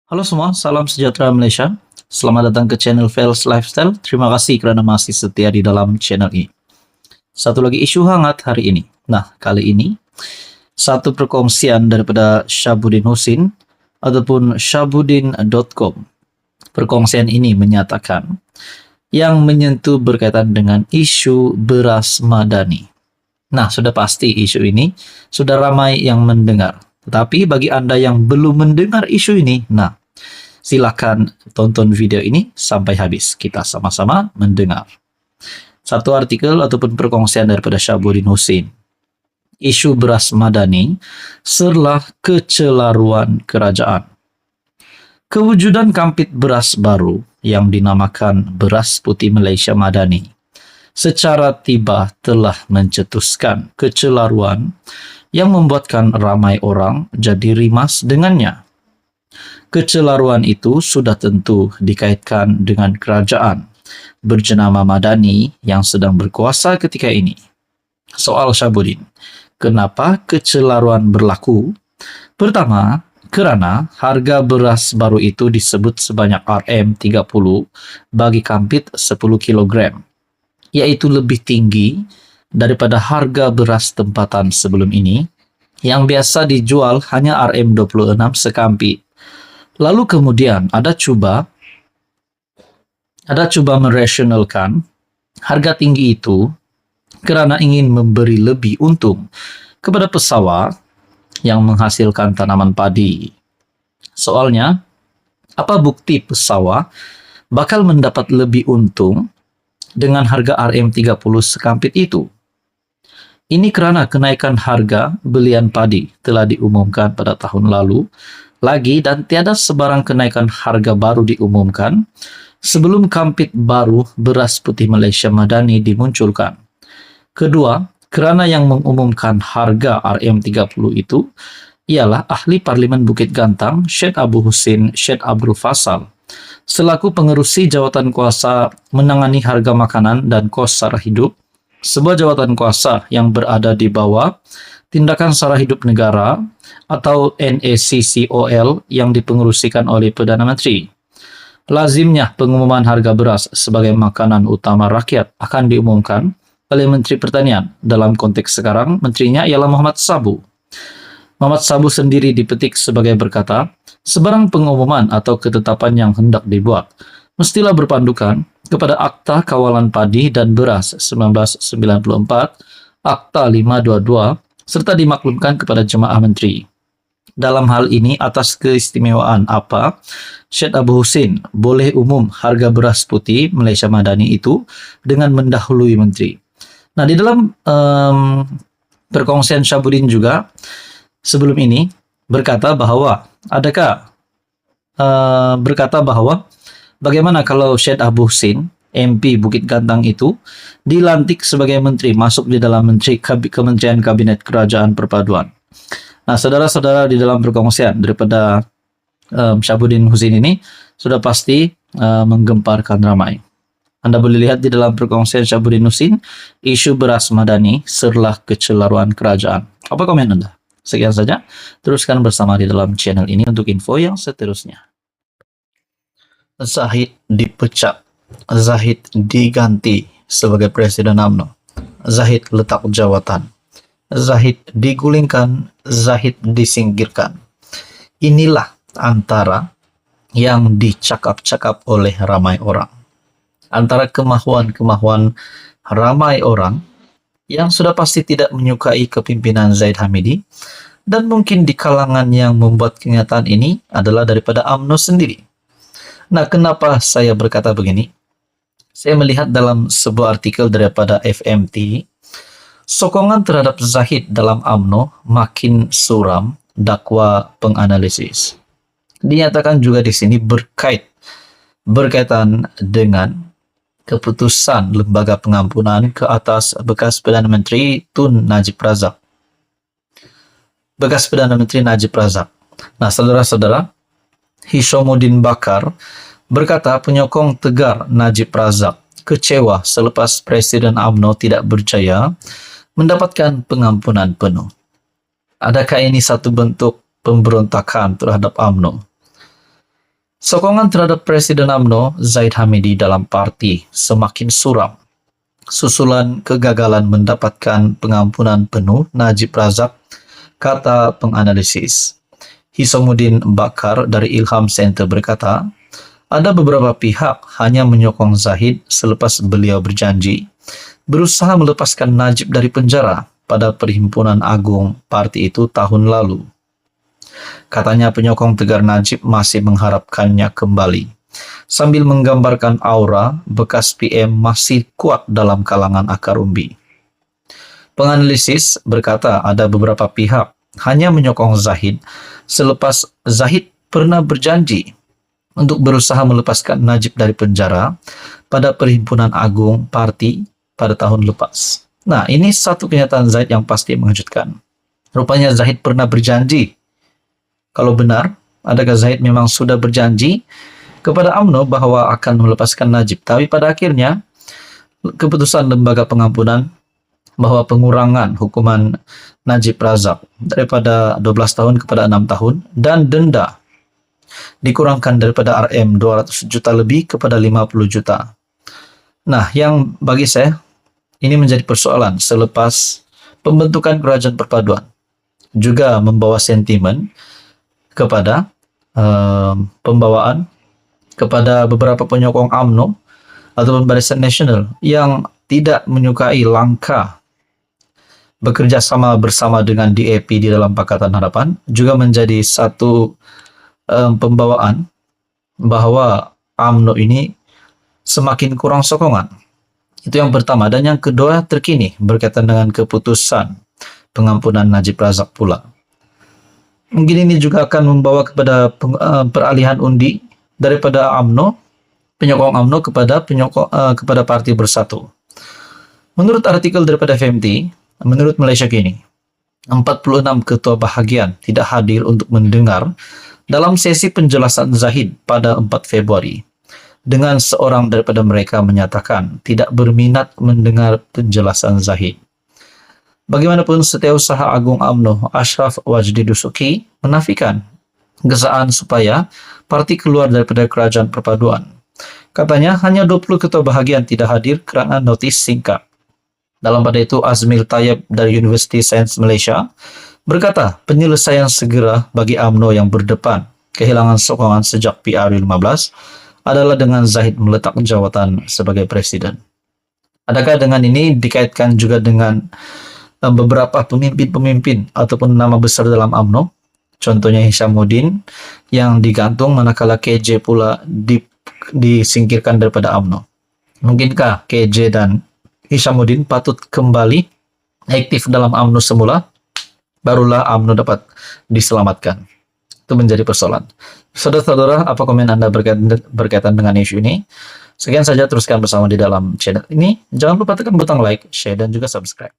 Halo semua, salam sejahtera Malaysia. Selamat datang ke channel Fails Lifestyle. Terima kasih kerana masih setia di dalam channel ini. Satu lagi isu hangat hari ini. Nah, kali ini satu perkongsian daripada Syabuddin Husin ataupun syabuddin.com. Perkongsian ini menyatakan yang menyentuh berkaitan dengan isu beras madani. Nah, sudah pasti isu ini sudah ramai yang mendengar. Tetapi bagi Anda yang belum mendengar isu ini, nah, silakan tonton video ini sampai habis. Kita sama-sama mendengar. Satu artikel ataupun perkongsian daripada Syabuddin Husin. Isu beras madani serlah kecelaruan kerajaan. Kewujudan kampit beras baru yang dinamakan Beras Putih Malaysia Madani secara tiba telah mencetuskan kecelaruan yang membuatkan ramai orang jadi rimas dengannya. Kecelaruan itu sudah tentu dikaitkan dengan kerajaan berjenama Madani yang sedang berkuasa ketika ini. Soal Syabuddin, kenapa kecelaruan berlaku? Pertama, kerana harga beras baru itu disebut sebanyak RM30 bagi kampit 10 kilogram, iaitu lebih tinggi daripada harga beras tempatan sebelum ini yang biasa dijual hanya RM26 sekampit. Lalu kemudian ada cuba merasionalkan harga tinggi itu kerana ingin memberi lebih untung kepada pesawat yang menghasilkan tanaman padi. Soalnya, apa bukti pesawat bakal mendapat lebih untung dengan harga RM30 sekampit itu? Ini kerana kenaikan harga belian padi telah diumumkan pada tahun lalu lagi dan tiada sebarang kenaikan harga baru diumumkan sebelum kampit baru Beras Putih Malaysia Madani dimunculkan. Kedua, kerana yang mengumumkan harga RM30 itu ialah Ahli Parlimen Bukit Gantang Syed Abu Husin Syed Abdul Fasal selaku pengerusi jawatan kuasa menangani harga makanan dan kos sara hidup, sebuah jawatan kuasa yang berada di bawah Tindakan Sara Hidup Negara atau NACCOL yang dipengerusikan oleh Perdana Menteri. Lazimnya pengumuman harga beras sebagai makanan utama rakyat akan diumumkan oleh Menteri Pertanian. Dalam konteks sekarang, menterinya ialah Muhammad Sabu. Muhammad Sabu sendiri dipetik sebagai berkata, sebarang pengumuman atau ketetapan yang hendak dibuat mestilah berpandukan kepada Akta Kawalan Padi dan Beras 1994, Akta 522, serta dimaklumkan kepada Jemaah Menteri. Dalam hal ini, atas keistimewaan apa, Syed Abu Husin boleh umum harga beras putih Malaysia Madani itu dengan mendahului Menteri. Nah, di dalam perkongsian Syabuddin juga, sebelum ini, berkata bahawa bagaimana kalau Syed Abu Husin, MP Bukit Gantang itu, dilantik sebagai menteri, masuk di dalam Kementerian Kabinet Kerajaan Perpaduan. Nah, saudara-saudara, di dalam perkongsian daripada Syabuddin Husin ini, sudah pasti menggemparkan ramai. Anda boleh lihat di dalam perkongsian Syabuddin Husin, isu beras madani serlah kecelaruan kerajaan. Apa komen Anda? Sekian saja, teruskan bersama di dalam channel ini untuk info yang seterusnya. Zahid dipecat. Zahid diganti sebagai Presiden UMNO. Zahid letak jawatan. Zahid digulingkan. Zahid disingkirkan. Inilah antara yang dicakap-cakap oleh ramai orang. Antara kemahuan-kemahuan ramai orang yang sudah pasti tidak menyukai kepimpinan Zahid Hamidi, dan mungkin di kalangan yang membuat kenyataan ini adalah daripada UMNO sendiri. Nah, kenapa saya berkata begini? Saya melihat dalam sebuah artikel daripada FMT, sokongan terhadap Zahid dalam UMNO makin suram, dakwa penganalisis. Dinyatakan juga di sini berkaitan dengan keputusan Lembaga Pengampunan ke atas bekas Perdana Menteri Tun Najib Razak. Bekas Perdana Menteri Najib Razak. Nah, saudara-saudara, Hishamuddin Bakar berkata penyokong tegar Najib Razak kecewa selepas Presiden UMNO tidak berjaya mendapatkan pengampunan penuh. Adakah ini satu bentuk pemberontakan terhadap UMNO? Sokongan terhadap Presiden UMNO Zaid Hamidi dalam parti semakin suram susulan kegagalan mendapatkan pengampunan penuh Najib Razak, kata penganalisis. Hisamuddin Bakar dari Ilham Center berkata, ada beberapa pihak hanya menyokong Zahid selepas beliau berjanji berusaha melepaskan Najib dari penjara pada Perhimpunan Agung parti itu tahun lalu. Katanya penyokong tegar Najib masih mengharapkannya kembali, sambil menggambarkan aura bekas PM masih kuat dalam kalangan akar umbi. Penganalisis berkata ada beberapa pihak hanya menyokong Zahid selepas Zahid pernah berjanji untuk berusaha melepaskan Najib dari penjara pada Perhimpunan Agung Parti pada tahun lepas. Nah, ini satu kenyataan Zahid yang pasti mengejutkan. Rupanya Zahid pernah berjanji. Kalau benar, adakah Zahid memang sudah berjanji kepada UMNO bahwa akan melepaskan Najib? Tapi pada akhirnya, keputusan lembaga pengampunan bahwa pengurangan hukuman Najib Razak daripada 12 tahun kepada 6 tahun dan denda dikurangkan daripada RM 200 juta lebih kepada 50 juta. Nah, yang bagi saya ini menjadi persoalan selepas pembentukan kerajaan perpaduan juga membawa sentimen kepada pembawaan kepada beberapa penyokong UMNO ataupun Barisan Nasional yang tidak menyukai langkah bekerja sama bersama dengan DAP di dalam Pakatan Harapan, juga menjadi satu pembawaan bahwa UMNO ini semakin kurang sokongan. Itu yang pertama. Dan yang kedua terkini berkaitan dengan keputusan pengampunan Najib Razak pula. Mungkin ini juga akan membawa kepada peralihan undi daripada UMNO, penyokong UMNO kepada Parti Bersatu. Menurut artikel daripada FMT, menurut Malaysia Kini, 46 ketua bahagian tidak hadir untuk mendengar dalam sesi penjelasan Zahid pada 4 Februari. Dengan seorang daripada mereka menyatakan tidak berminat mendengar penjelasan Zahid. Bagaimanapun, Setiausaha Agung UMNO Ashraf Wajdi Dusuki menafikan gesaan supaya parti keluar daripada kerajaan perpaduan. Katanya hanya 20 ketua bahagian tidak hadir kerana notis singkat. Dalam pada itu, Azmil Tayyib dari Universiti Sains Malaysia berkata penyelesaian segera bagi UMNO yang berdepan kehilangan sokongan sejak PRU15 adalah dengan Zahid meletak jawatan sebagai presiden. Adakah dengan ini dikaitkan juga dengan beberapa pemimpin-pemimpin ataupun nama besar dalam UMNO? Contohnya Hisamuddin yang digantung manakala KJ pula disingkirkan daripada UMNO. Mungkinkah KJ dan Hisamuddin patut kembali aktif dalam UMNO semula? Barulah UMNO dapat diselamatkan. Itu menjadi persoalan. Saudara-saudara, apa komen Anda berkaitan dengan isu ini? Sekian saja, teruskan bersama di dalam channel ini. Jangan lupa tekan butang like, share, dan juga subscribe.